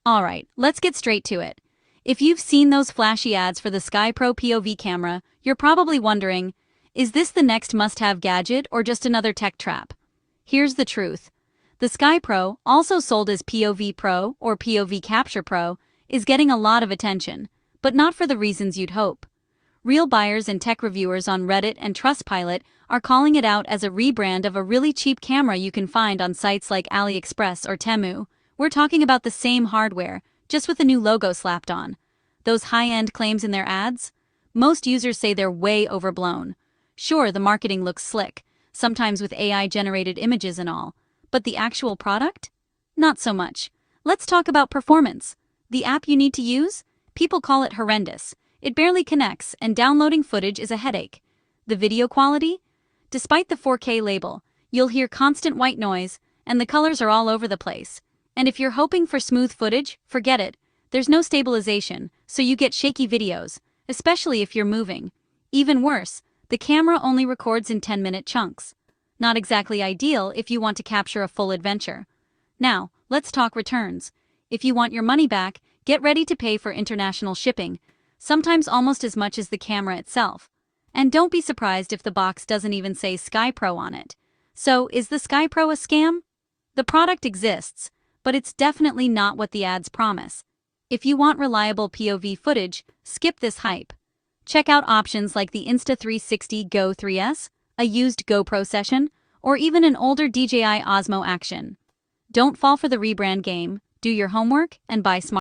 Alright, let's get straight to it. If you've seen those flashy ads for the SkyPro POV camera, you're probably wondering, is this the next must-have gadget or just another tech trap? Here's the truth. The SkyPro, also sold as POV Pro or POV Capture Pro, is getting a lot of attention, but not for the reasons you'd hope. Real buyers and tech reviewers on Reddit and Trustpilot are calling it out as a rebrand of a really cheap camera you can find on sites like AliExpress or Temu. We're talking about the same hardware, just with a new logo slapped on. Those high-end claims in their ads? Most users say they're way overblown. Sure, the marketing looks slick, sometimes with AI-generated images and all, but the actual product? Not so much. Let's talk about performance. The app you need to use? People call it horrendous. It barely connects, and downloading footage is a headache. The video quality? Despite the 4K label, you'll hear constant white noise, and the colors are all over the place. And if you're hoping for smooth footage, forget it. There's no stabilization, so you get shaky videos, especially if you're moving. Even worse, the camera only records in 10-minute chunks. Not exactly ideal if you want to capture a full adventure. Now, let's talk returns. If you want your money back, get ready to pay for international shipping, sometimes almost as much as the camera itself. And don't be surprised if the box doesn't even say SkyPro on it. So, is the SkyPro a scam? The product exists, but it's definitely not what the ads promise. If you want reliable POV footage, skip this hype. Check out options like the Insta360 Go 3S, a used GoPro session, or even an older DJI Osmo Action. Don't fall for the rebrand game, do your homework, and buy smart.